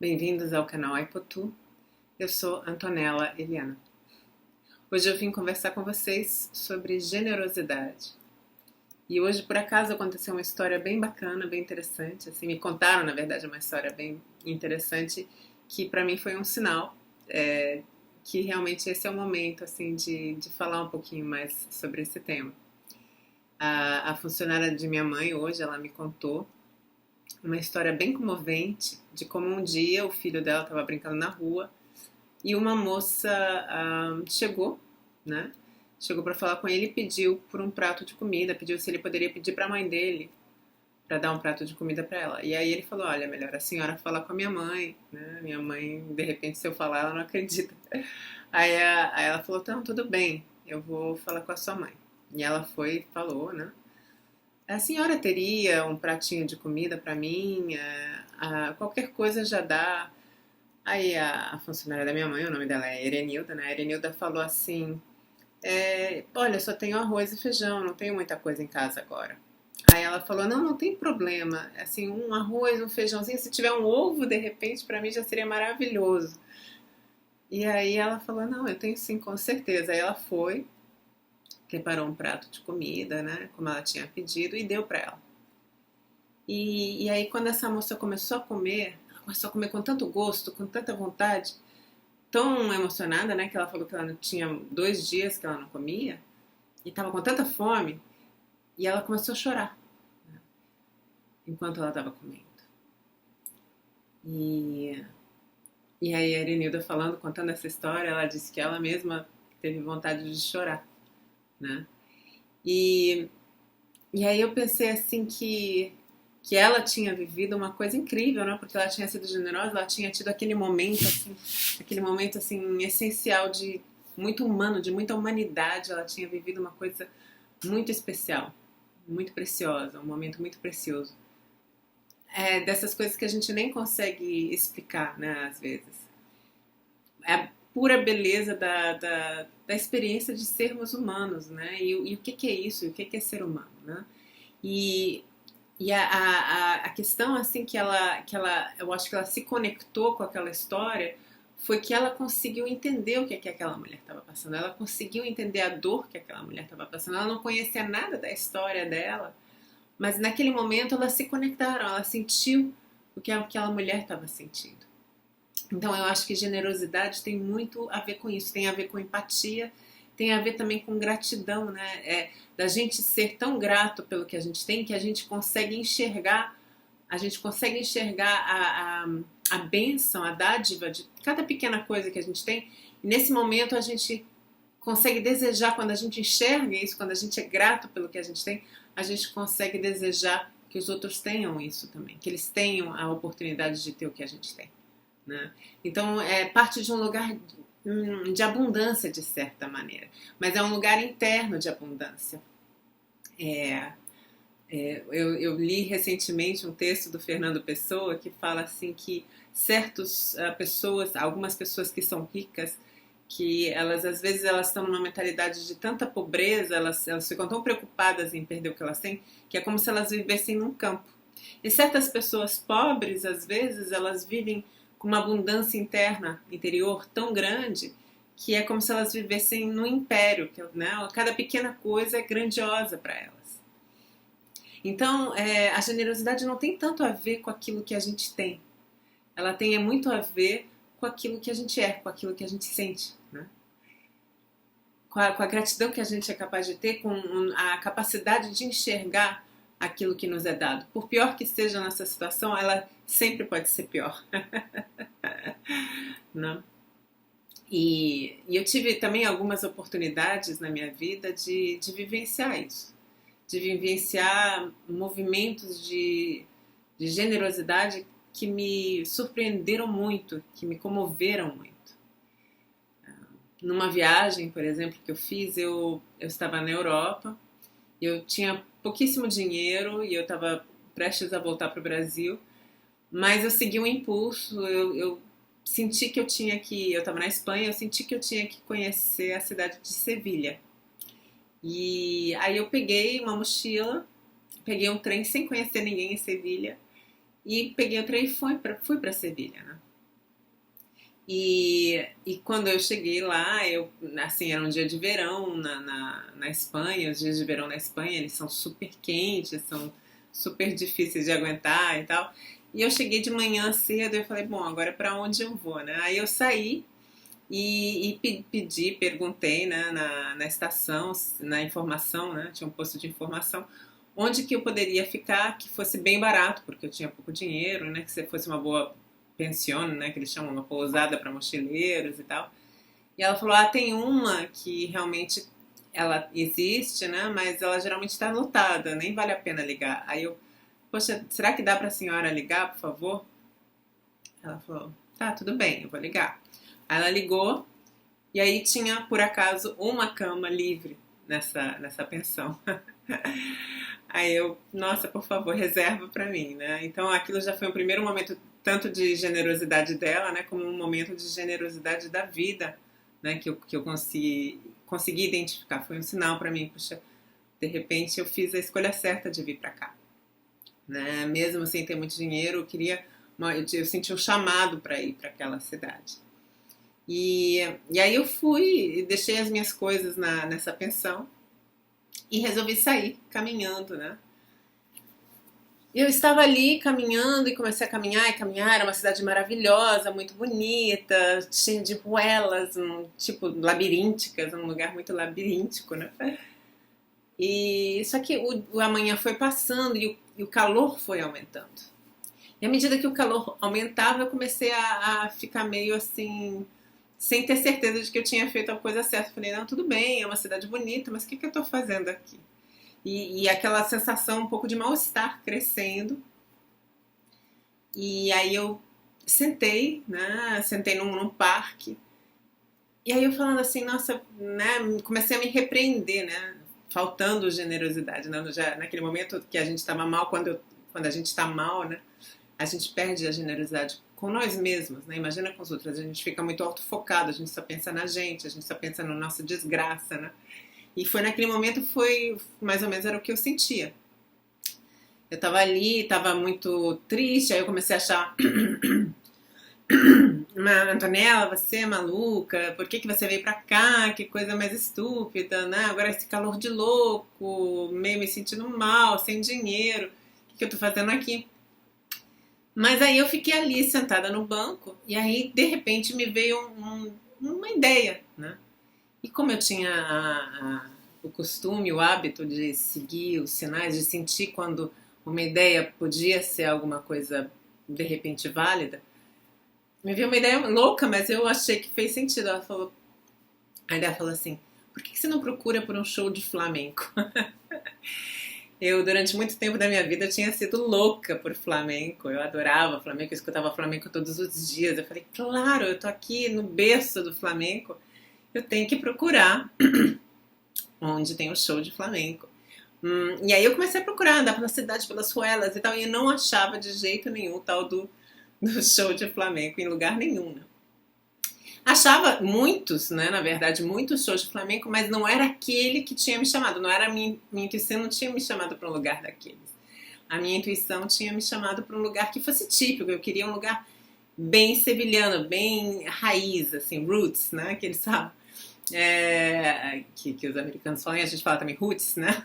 Bem-vindos ao canal Aipotu. Eu sou Antonella Eliana. Hoje eu vim conversar com vocês sobre generosidade. E hoje, por acaso, aconteceu uma história bem bacana, bem interessante. Assim, me contaram, na verdade, uma história bem interessante que para mim foi um sinal que realmente esse é o momento assim de falar um pouquinho mais sobre esse tema. A funcionária de minha mãe hoje, ela me contou uma história bem comovente de como um dia o filho dela estava brincando na rua e uma moça chegou, né? Chegou para falar com ele e pediu por um prato de comida, pediu se ele poderia pedir para a mãe dele para dar um prato de comida para ela. E aí ele falou: olha, melhor a senhora falar com a minha mãe, né? Minha mãe, de repente, se eu falar, ela não acredita. Aí ela falou: não, tudo bem, eu vou falar com a sua mãe. E ela foi e falou, né? A senhora teria um pratinho de comida para mim? Qualquer coisa já dá. Aí a funcionária da minha mãe, o nome dela é Erenilda, né? A Erenilda falou assim: olha, só tenho arroz e feijão, não tenho muita coisa em casa agora. Aí ela falou: não, não tem problema. Assim, um arroz, um feijãozinho, se tiver um ovo, de repente, para mim já seria maravilhoso. E aí ela falou: não, eu tenho sim, com certeza. Aí ela foi, preparou um prato de comida, né? Como ela tinha pedido, e deu para ela. E aí, quando essa moça começou a comer, ela começou a comer com tanto gosto, com tanta vontade, tão emocionada, né? Que ela falou que ela tinha 2 dias que ela não comia, e estava com tanta fome, e ela começou a chorar, né, enquanto ela estava comendo. E, e aí, a Erenilda falando, contando essa história, ela disse que ela mesma teve vontade de chorar, né? E, e aí eu pensei assim que ela tinha vivido uma coisa incrível, né? Porque ela tinha sido generosa, ela tinha tido aquele momento assim essencial de muito humano, de muita humanidade. Ela tinha vivido uma coisa muito especial, muito preciosa, um momento muito precioso. É dessas coisas que a gente nem consegue explicar, né? Às vezes é a pura beleza da experiência de sermos humanos, né? E o que é isso? E o que é ser humano, né? E a questão assim que ela, eu acho que ela se conectou com aquela história foi que ela conseguiu entender o que aquela mulher estava passando. Ela conseguiu entender a dor que aquela mulher estava passando. Ela não conhecia nada da história dela, mas naquele momento elas se conectaram. Ela sentiu o que aquela mulher estava sentindo. Então eu acho que generosidade tem muito a ver com isso. Tem a ver com empatia, tem a ver também com gratidão, né? Da gente ser tão grato pelo que a gente tem que a gente consegue enxergar a bênção, a dádiva de cada pequena coisa que a gente tem. E nesse momento a gente consegue desejar, quando a gente enxerga isso, quando a gente é grato pelo que a gente tem, a gente consegue desejar que os outros tenham isso também, que eles tenham a oportunidade de ter o que a gente tem, né? Então é parte de um lugar de abundância de certa maneira, mas é um lugar interno de abundância. É, eu li recentemente um texto do Fernando Pessoa que fala assim que certas pessoas, algumas pessoas que são ricas, que elas às vezes elas estão numa mentalidade de tanta pobreza, elas ficam tão preocupadas em perder o que elas têm, que é como se elas vivessem num campo. E certas pessoas pobres, às vezes, elas vivem com uma abundância interna, interior tão grande, que é como se elas vivessem num império, que, né, cada pequena coisa é grandiosa para elas. Então, a generosidade não tem tanto a ver com aquilo que a gente tem. Ela tem muito a ver com aquilo que a gente é, com aquilo que a gente sente, né? Com a gratidão que a gente é capaz de ter, com a capacidade de enxergar aquilo que nos é dado. Por pior que seja nessa situação, ela sempre pode ser pior. Não? E eu tive também algumas oportunidades na minha vida de vivenciar isso. De vivenciar movimentos de generosidade que me surpreenderam muito, que me comoveram muito. Numa viagem, por exemplo, que eu fiz, eu estava na Europa, eu tinha pouquíssimo dinheiro e eu estava prestes a voltar para o Brasil, mas eu segui um impulso, eu senti que eu tinha que, eu estava na Espanha, eu senti que eu tinha que conhecer a cidade de Sevilha. E aí eu peguei uma mochila, peguei um trem sem conhecer ninguém em Sevilha, e peguei o trem e fui para Sevilha, né? E quando eu cheguei lá, assim, era um dia de verão na Espanha. Os dias de verão na Espanha, eles são super quentes, são super difíceis de aguentar e tal. E eu cheguei de manhã cedo e eu falei, bom, agora para onde eu vou, né? Aí eu saí e perguntei, né, na estação, na informação, né? Tinha um posto de informação, onde que eu poderia ficar que fosse bem barato, porque eu tinha pouco dinheiro, né? Que fosse uma boa pensione, né? Que eles chamam uma pousada para mochileiros e tal. E ela falou, tem uma que realmente ela existe, né? Mas ela geralmente está lotada, nem vale a pena ligar. Aí eu, poxa, será que dá para a senhora ligar, por favor? Ela falou, tá, tudo bem, eu vou ligar. Aí ela ligou e aí tinha, por acaso, uma cama livre nessa pensão. Aí eu, nossa, por favor, reserva para mim, né? Então aquilo já foi um primeiro momento tanto de generosidade dela, né, como um momento de generosidade da vida, né, que eu consegui identificar. Foi um sinal para mim, puxa, de repente eu fiz a escolha certa de vir para cá, né? Mesmo sem ter muito dinheiro, eu senti um chamado para ir para aquela cidade. E aí eu fui e deixei as minhas coisas nessa pensão e resolvi sair caminhando, né? Eu estava ali caminhando e comecei a caminhar e caminhar. Era uma cidade maravilhosa, muito bonita, cheia de ruelas, tipo labirínticas, um lugar muito labiríntico, né? E só que o amanhã foi passando e o calor foi aumentando. E à medida que o calor aumentava, eu comecei a ficar meio assim, sem ter certeza de que eu tinha feito a coisa certa. Falei, não, tudo bem, é uma cidade bonita, mas o que eu estou fazendo aqui? E aquela sensação um pouco de mal-estar crescendo. E aí eu sentei, né? Sentei num parque. E aí eu falando assim, nossa, né? Comecei a me repreender, né? Faltando generosidade, né? Naquele momento que a gente estava mal, quando a gente está mal, né? A gente perde a generosidade com nós mesmos, né? Imagina com os outros. A gente fica muito autofocado, a gente só pensa na gente, a gente só pensa na nossa desgraça, né? E foi naquele momento, foi mais ou menos era o que eu sentia. Eu tava ali, tava muito triste, aí eu comecei a achar, Antonella, você é maluca, por que você veio pra cá, que coisa mais estúpida, né? Agora esse calor de louco, meio me sentindo mal, sem dinheiro, o que eu tô fazendo aqui? Mas aí eu fiquei ali sentada no banco, e aí de repente me veio uma ideia, né? E como eu tinha o costume, o hábito de seguir os sinais, de sentir quando uma ideia podia ser alguma coisa de repente válida, me veio uma ideia louca, mas eu achei que fez sentido. Ela falou assim, por que você não procura por um show de flamenco? Eu, durante muito tempo da minha vida, tinha sido louca por flamenco. Eu adorava flamenco, eu escutava flamenco todos os dias. Eu falei, claro, eu tô aqui no berço do flamenco, eu tenho que procurar onde tem um show de flamenco. E aí eu comecei a procurar, andar pela cidade, pelas ruelas e tal, e eu não achava de jeito nenhum o tal do show de flamenco em lugar nenhum, né? Achava muitos, né, na verdade, muitos shows de flamenco, mas não era aquele que tinha me chamado, não era minha intuição não tinha me chamado para um lugar daqueles. A minha intuição tinha me chamado para um lugar que fosse típico, eu queria um lugar bem sevilhano, bem raiz, assim, roots, né, que eles falam. Que os americanos falam, e a gente fala também roots, né?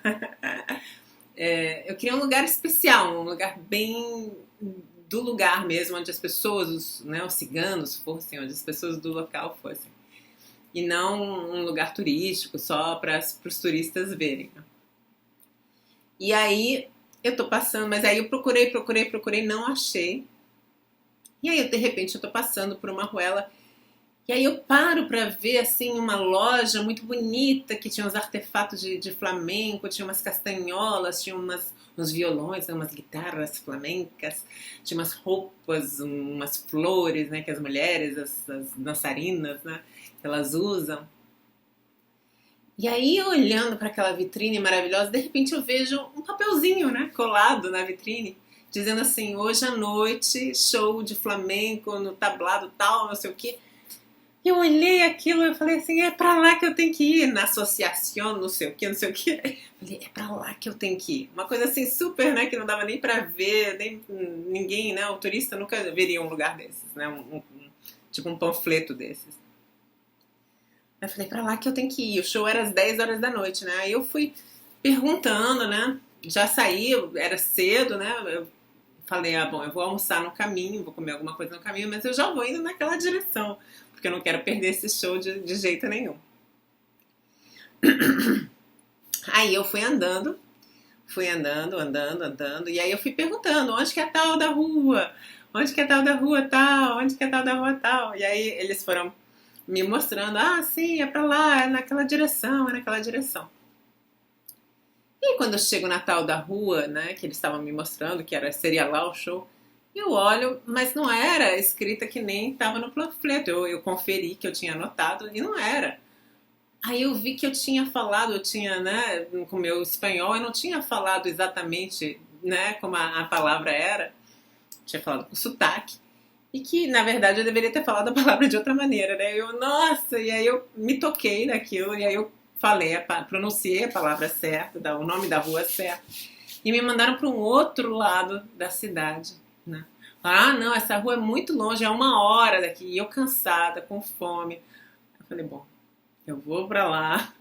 Eu queria um lugar especial, um lugar bem do lugar mesmo, onde as pessoas, os ciganos fossem, onde as pessoas do local fossem. E não um lugar turístico só para os turistas verem. Né? E aí eu tô passando, mas aí eu procurei, não achei. E aí de repente eu tô passando por uma ruela. E aí eu paro para ver assim uma loja muito bonita que tinha uns artefatos de flamenco, tinha umas castanholas, tinha uns violões, né, umas guitarras flamencas, tinha umas roupas, umas flores, né, que as mulheres, as dançarinas, né, elas usam. E aí olhando para aquela vitrine maravilhosa, de repente eu vejo um papelzinho, né, colado na vitrine, dizendo assim, hoje à noite, show de flamenco no tablado tal, não sei o quê. E eu olhei aquilo e falei assim, é pra lá que eu tenho que ir, na associação, não sei o que, não sei o que. Falei, é pra lá que eu tenho que ir. Uma coisa assim super, né, que não dava nem pra ver, nem ninguém, né, o turista nunca veria um lugar desses, né, tipo um panfleto desses. Aí eu falei, pra lá que eu tenho que ir. O show era às 10 horas da noite, né? Aí eu fui perguntando, né? Já saí, era cedo, né? Eu falei, bom, eu vou almoçar no caminho, vou comer alguma coisa no caminho, mas eu já vou indo naquela direção, porque eu não quero perder esse show de jeito nenhum. Aí eu fui andando, andando, e aí eu fui perguntando, onde que é tal da rua? Onde que é tal da rua tal? Onde que é tal da rua tal? E aí eles foram me mostrando, sim, é pra lá, é naquela direção, é naquela direção. E quando eu chego na tal da rua, né, que eles estavam me mostrando, seria lá o show, eu olho, mas não era escrita que nem estava no panfleto. Eu conferi que eu tinha anotado e não era. Aí eu vi que eu tinha falado, né, com o meu espanhol, eu não tinha falado exatamente, né, como a palavra era. Tinha falado com sotaque. E que, na verdade, eu deveria ter falado a palavra de outra maneira, né? Nossa, e aí eu me toquei naquilo, e aí eu pronunciei a palavra certa, o nome da rua certo, e me mandaram para um outro lado da cidade, né? Não, essa rua é muito longe, é 1 hora daqui, e eu cansada, com fome. Eu falei, bom, eu vou para lá,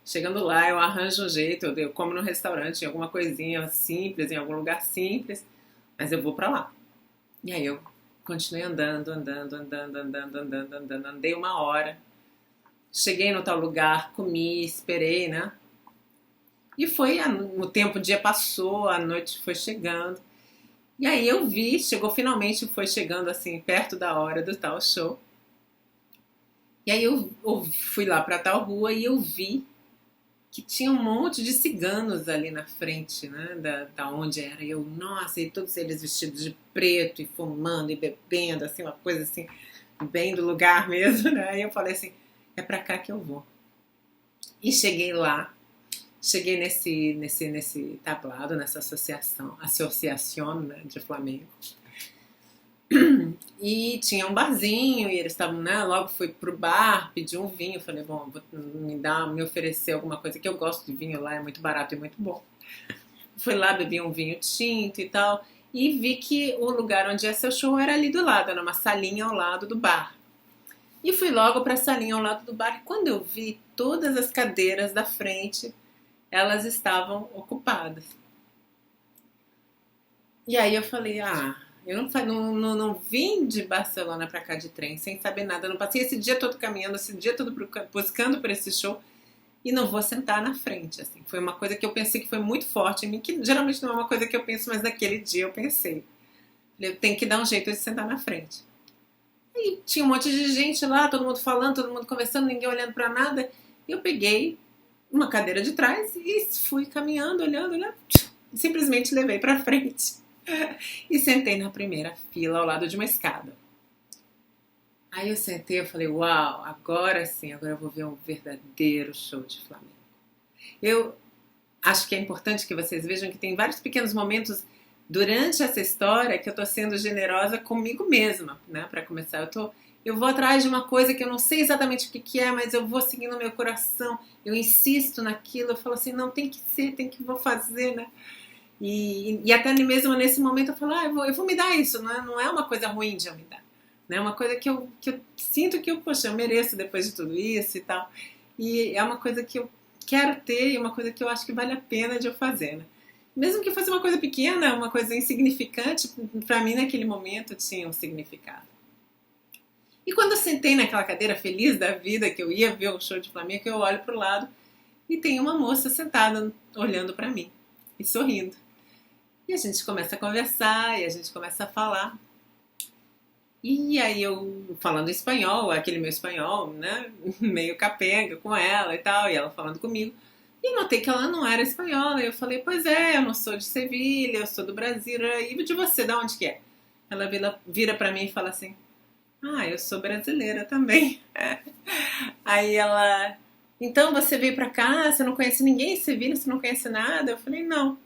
chegando lá eu arranjo um jeito, eu como no restaurante, em alguma coisinha simples, em algum lugar simples, mas eu vou para lá. E aí eu continuei andando, andei 1 hora. Cheguei no tal lugar, comi, esperei, né? E o tempo, o dia passou, a noite foi chegando. E aí eu vi, finalmente foi chegando assim, perto da hora do tal show. E aí eu fui lá pra tal rua e eu vi que tinha um monte de ciganos ali na frente, né, da onde era. E eu, nossa, e todos eles vestidos de preto e fumando e bebendo, assim, uma coisa assim, bem do lugar mesmo, né? Aí eu falei assim, é pra cá que eu vou. E cheguei lá, nesse tablado, nessa associação, né, de Flamengo. E tinha um barzinho e eles estavam, né, logo fui pro bar, pedi um vinho, falei, bom, vou me oferecer alguma coisa, que eu gosto de vinho lá, é muito barato e muito bom. Fui lá, bebi um vinho tinto e tal, e vi que o lugar onde ia ser o show era ali do lado, era uma salinha ao lado do bar. E fui logo pra salinha ao lado do bar, e quando eu vi todas as cadeiras da frente, elas estavam ocupadas. E aí eu falei, eu não vim de Barcelona pra cá de trem sem saber nada. Eu não passei esse dia todo caminhando, esse dia todo buscando por esse show e não vou sentar na frente. Assim. Foi uma coisa que eu pensei que foi muito forte em mim, que geralmente não é uma coisa que eu penso, mas naquele dia eu pensei. Eu tenho que dar um jeito de sentar na frente. E tinha um monte de gente lá, todo mundo falando, todo mundo conversando, ninguém olhando pra nada. E eu peguei uma cadeira de trás e fui caminhando, olhando, simplesmente levei pra frente. E sentei na primeira fila ao lado de uma escada. Aí eu sentei e falei, uau, agora sim, agora eu vou ver um verdadeiro show de Flamengo. Eu acho que é importante que vocês vejam que tem vários pequenos momentos durante essa história que eu tô sendo generosa comigo mesma, né? Para começar, eu vou atrás de uma coisa que eu não sei exatamente o que é, mas eu vou seguindo o meu coração, eu insisto naquilo, eu falo assim, não, tem que ser, vou fazer, né? E até mesmo nesse momento eu falo, eu vou me dar isso, não é uma coisa ruim de eu me dar. Né? É uma coisa que eu sinto que eu mereço depois de tudo isso e tal. E é uma coisa que eu quero ter e uma coisa que eu acho que vale a pena de eu fazer. Né? Mesmo que fosse uma coisa pequena, uma coisa insignificante, pra mim naquele momento tinha um significado. E quando eu sentei naquela cadeira feliz da vida, que eu ia ver o show de Flamengo, eu olho pro lado e tem uma moça sentada olhando pra mim e sorrindo. E a gente começa a conversar, e a gente começa a falar. E aí eu falando espanhol, aquele meu espanhol, né, meio capenga com ela e tal, e ela falando comigo. E notei que ela não era espanhola. E eu falei, pois é, eu não sou de Sevilha, eu sou do Brasil. E de você, de onde que é? Ela vira pra mim e fala assim, eu sou brasileira também. Aí ela, então você veio pra cá, você não conhece ninguém em Sevilha, você não conhece nada? Eu falei, não.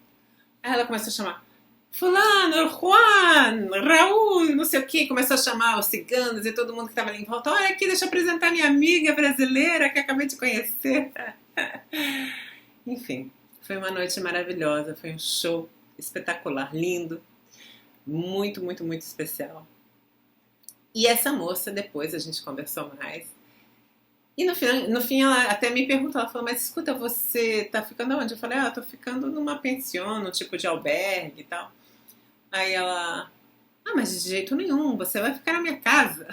Aí ela começou a chamar Fulano, Juan, Raul, não sei o que, começou a chamar os ciganos e todo mundo que estava ali em volta. Olha aqui, deixa eu apresentar minha amiga brasileira que acabei de conhecer. Enfim, foi uma noite maravilhosa, foi um show espetacular, lindo, muito, muito, muito especial. E essa moça, depois a gente conversou mais. E no fim ela até me perguntou, ela falou, mas escuta, você tá ficando onde? Eu falei, eu tô ficando numa pensione, um tipo de albergue e tal. Aí ela, mas de jeito nenhum, você vai ficar na minha casa.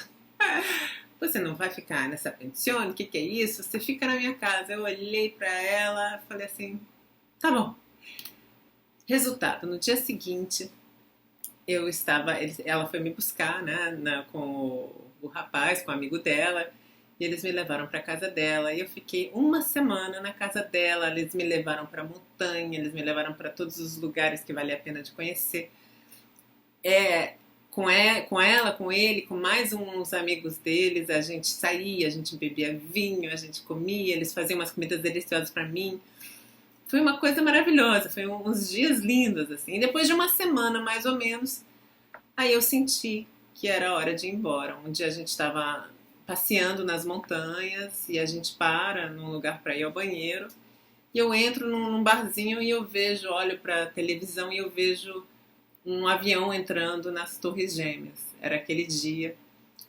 Você não vai ficar nessa pensione? O que é isso? Você fica na minha casa. Eu olhei pra ela, falei assim, tá bom. Resultado, no dia seguinte, ela foi me buscar, né, com o rapaz, com o amigo dela, e eles me levaram para casa dela. E eu fiquei uma semana na casa dela. Eles me levaram para montanha, eles me levaram para todos os lugares que vale a pena de conhecer. Com ela, com ele, com mais uns amigos deles, a gente saía, a gente bebia vinho, a gente comia, eles faziam umas comidas deliciosas para mim. Foi uma coisa maravilhosa, foi uns dias lindos, assim. E depois de uma semana, mais ou menos, aí eu senti que era hora de ir embora. Um dia a gente estava passeando nas montanhas e a gente para num lugar para ir ao banheiro. E eu entro num barzinho e eu vejo, olho para a televisão e eu vejo um avião entrando nas Torres Gêmeas. Era aquele dia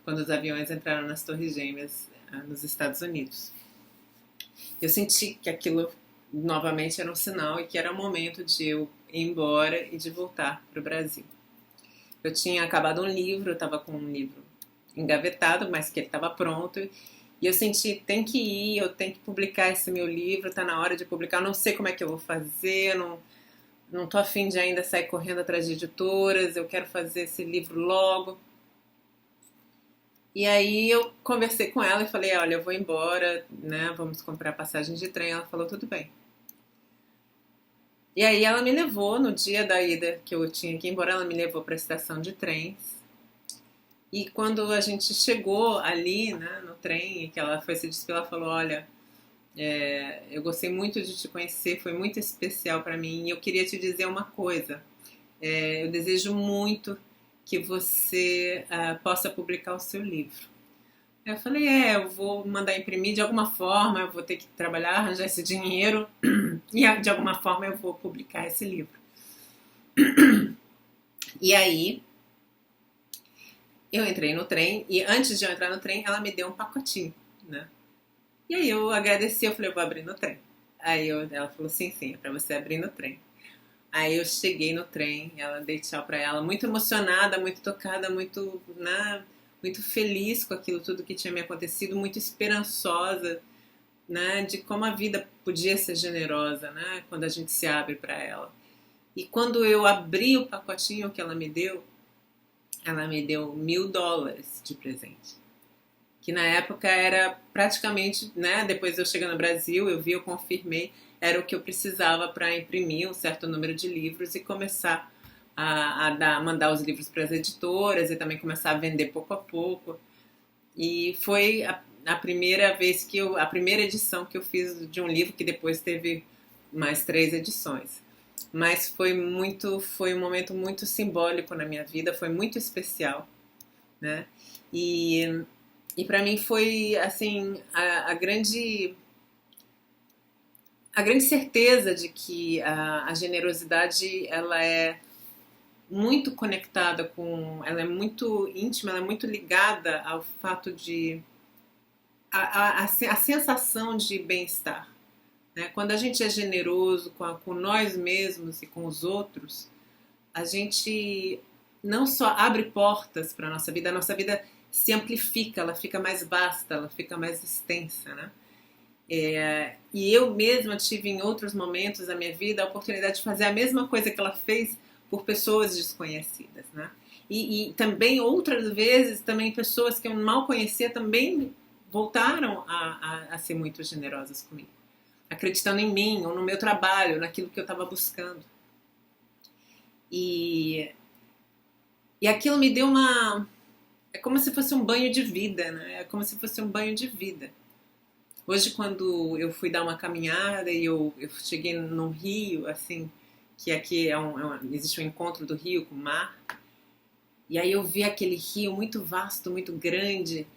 quando os aviões entraram nas Torres Gêmeas nos Estados Unidos. Eu senti que aquilo novamente era um sinal e que era o momento de eu ir embora e de voltar para o Brasil. Eu tinha acabado um livro, eu estava com um livro engavetado, mas que ele estava pronto. E eu senti, tem que ir, eu tenho que publicar esse meu livro, está na hora de publicar. Eu não sei como é que eu vou fazer, não tô afim de ainda sair correndo atrás de editoras, eu quero fazer esse livro logo. E aí eu conversei com ela e falei, olha, eu vou embora, né? Vamos comprar passagem de trem. Ela falou, tudo bem. E aí ela me levou no dia da ida que eu tinha que ir embora, ela me levou para a estação de trens. E quando a gente chegou ali, né, no trem, e que ela foi se despedir, ela falou, olha, eu gostei muito de te conhecer, foi muito especial para mim e eu queria te dizer uma coisa. Eu desejo muito que você possa publicar o seu livro. Eu falei, eu vou mandar imprimir de alguma forma, eu vou ter que trabalhar, arranjar esse dinheiro e de alguma forma eu vou publicar esse livro. E aí eu entrei no trem e antes de eu entrar no trem ela me deu um pacotinho, né? E aí eu agradeci, eu falei, eu vou abrir no trem. Aí ela falou, sim, é pra você abrir no trem. Aí eu cheguei no trem, ela dei tchau pra ela, muito emocionada, muito tocada, muito, né, muito feliz com aquilo tudo que tinha me acontecido, muito esperançosa, né, de como a vida podia ser generosa, né, quando a gente se abre para ela. E quando eu abri o pacotinho que ela me deu $1.000 de presente. Que na época era praticamente, né, depois eu cheguei no Brasil, eu confirmei, era o que eu precisava para imprimir um certo número de livros e começar mandar os livros para as editoras e também começar a vender pouco a pouco. E foi a primeira vez a primeira edição que eu fiz de um livro que depois teve mais 3 edições. Mas foi um momento muito simbólico na minha vida, foi muito especial, né? E para mim foi assim a grande certeza de que a generosidade ela é muito conectada ela é muito íntima, ela é muito ligada ao fato de a sensação de bem-estar, né? Quando a gente é generoso com nós mesmos e com os outros, a gente não só abre portas para a nossa vida se amplifica, ela fica mais vasta, ela fica mais extensa, né? E eu mesma tive em outros momentos da minha vida a oportunidade de fazer a mesma coisa que ela fez por pessoas desconhecidas, né? E também outras vezes também pessoas que eu mal conhecia também voltaram a ser muito generosas comigo, acreditando em mim ou no meu trabalho, naquilo que eu estava buscando. E aquilo me deu é como se fosse um banho de vida, né? É como se fosse um banho de vida. Hoje, quando eu fui dar uma caminhada e eu cheguei num rio, assim, que aqui existe um encontro do rio com o mar, e aí eu vi aquele rio muito vasto, muito grande,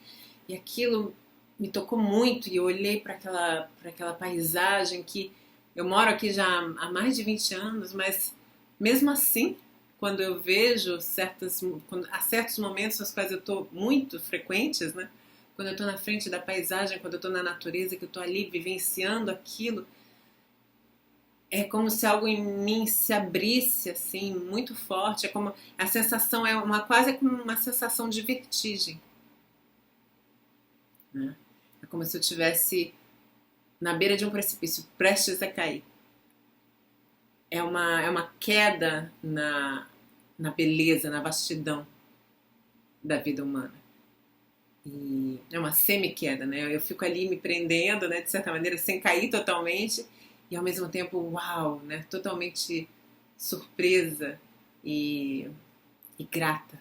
e aquilo me tocou muito, e eu olhei para aquela paisagem que eu moro aqui já há mais de 20 anos, mas mesmo assim, quando eu vejo há certos momentos nos quais eu estou muito frequentes, né? Quando eu estou na frente da paisagem, quando eu estou na natureza, que eu estou ali vivenciando aquilo, é como se algo em mim se abrisse assim, muito forte. É como a sensação quase como uma sensação de vertigem, né? É como se eu estivesse na beira de um precipício, prestes a cair. É uma queda na beleza, na vastidão da vida humana. E é uma semi-queda, né? Eu fico ali me prendendo, né, de certa maneira, sem cair totalmente, e ao mesmo tempo, uau, né? Totalmente surpresa e grata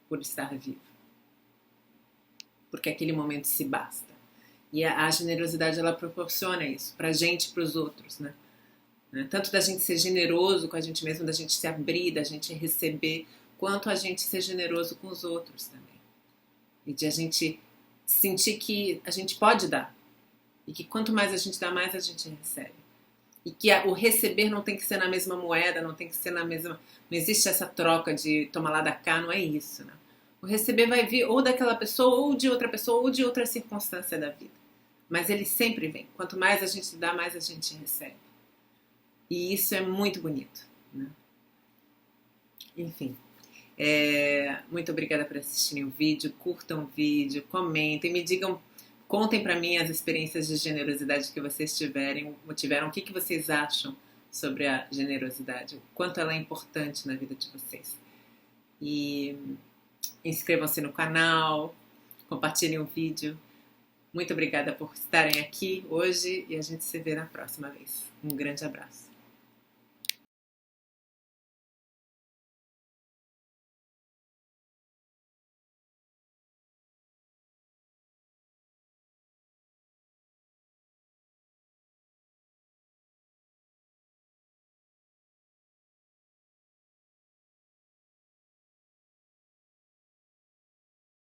por estar viva. Porque aquele momento se basta. E a generosidade, ela proporciona isso, pra gente e pros outros, né? Tanto da gente ser generoso com a gente mesmo, da gente se abrir, da gente receber, quanto a gente ser generoso com os outros também. E de a gente sentir que a gente pode dar. E que quanto mais a gente dá, mais a gente recebe. E que o receber não tem que ser na mesma moeda, não tem que ser na mesma... Não existe essa troca de toma lá da cá, não é isso, né? O receber vai vir ou daquela pessoa, ou de outra pessoa, ou de outra circunstância da vida. Mas ele sempre vem. Quanto mais a gente dá, mais a gente recebe. E isso é muito bonito, né? Enfim. Muito obrigada por assistirem o vídeo. Curtam o vídeo, comentem, me digam, contem para mim as experiências de generosidade que vocês tiveram, o que vocês acham sobre a generosidade, o quanto ela é importante na vida de vocês. E inscrevam-se no canal, compartilhem o vídeo. Muito obrigada por estarem aqui hoje e a gente se vê na próxima vez. Um grande abraço.